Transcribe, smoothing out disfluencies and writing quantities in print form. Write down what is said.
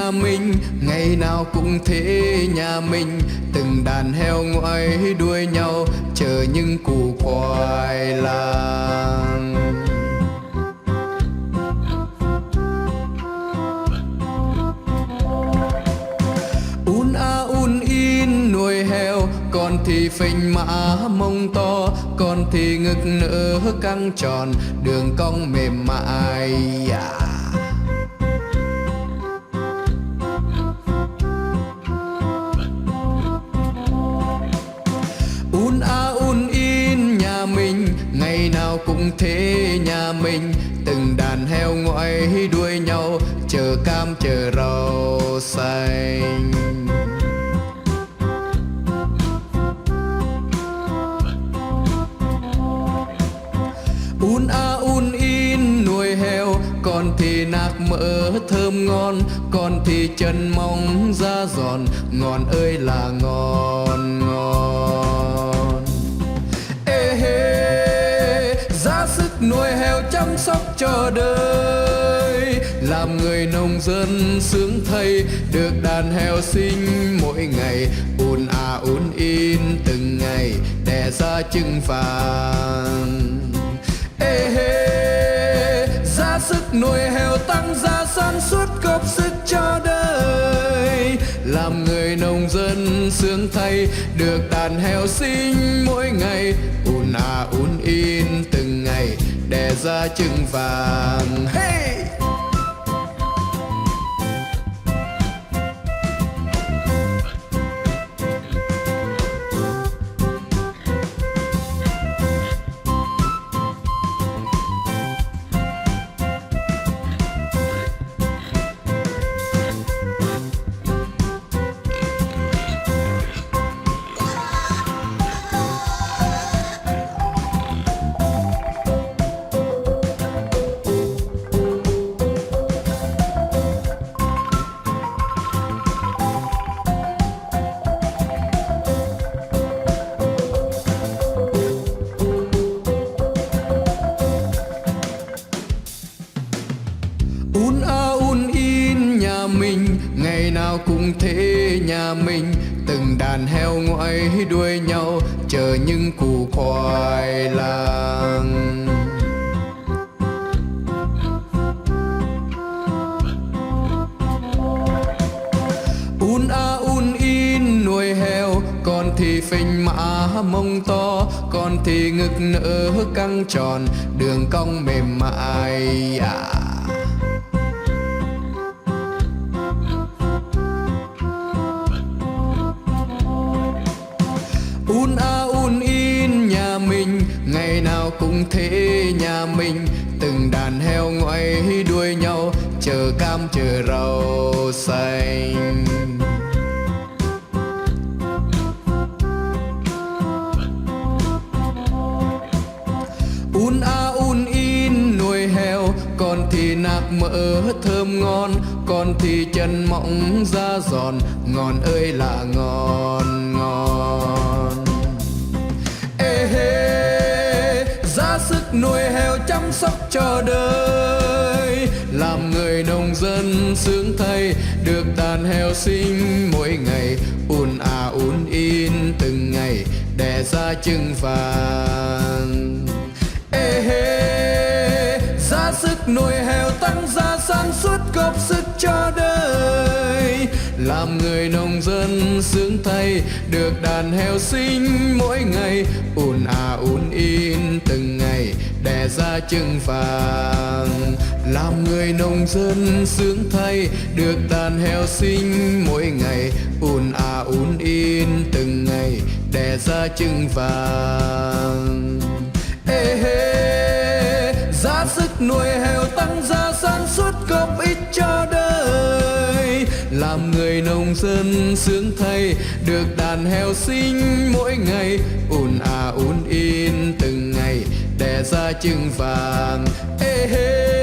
nhà mình, ngày nào cũng thế nhà mình. Từng đàn heo ngoái đuôi nhau chờ những củ khoai lang. Un in nuôi heo, con thì phình mã mông to, con thì ngực nở căng tròn, đường cong mềm mại. Un in nhà mình, ngày nào cũng thế nhà mình. Từng đàn heo ngoái đuôi nhau chờ cam chờ rau xanh. Un in nuôi heo, con thì nạc mỡ thơm ngon, con thì chân móng da giòn, ngon ơi là ngon ngon. Ê hê, ra sức nuôi heo chăm sóc cho đời, làm người nông dân sướng thay, được đàn heo sinh mỗi ngày. Un in từng ngày đẻ ra trứng vàng. Ê hê, ra sức nuôi heo tăng gia sản xuất, góp sức cho đời, làm người nông dân sướng thay, được đàn heo sinh mỗi ngày. Un in từng ngày đẻ ra trứng vàng. Hey! Un in nhà mình, ngày nào cũng thế nhà mình. Từng đàn heo ngoái đuôi nhau chờ những củ khoai lang. Un in nuôi heo, con thì phình mã mông to, con thì ngực nở căng tròn, đường cong mềm mại. Un in nhà mình, ngày nào cũng thế nhà mình. Từng đàn heo ngoái đuôi nhau chờ cam chờ rau xanh. Un in nuôi heo, con thì nạc mỡ thơm ngon, con thì chân mỏng da giòn, ngon ơi là ngon ngon. Ê hê, ra sức nuôi heo chăm sóc cho đời, làm người nông dân sướng thay, được đàn heo sinh mỗi ngày. Un in từng ngày đẻ ra trứng vàng. Ê hê, ra sức nuôi heo tăng gia sản xuất, góp sức cho đời, làm người nông dân sướng thay, được đàn heo sinh mỗi ngày. Un in từng ngày đẻ ra trứng vàng, làm người nông dân sướng thay, được đàn heo sinh mỗi ngày. Un in từng ngày đẻ ra trứng vàng. Ê hê, ra sức nuôi heo tăng gia sản xuất, góp ích cho đời, làm người nông dân sướng thay, được đàn heo sinh mỗi ngày. Un in từng ngày đẻ ra trứng vàng. Ê hê.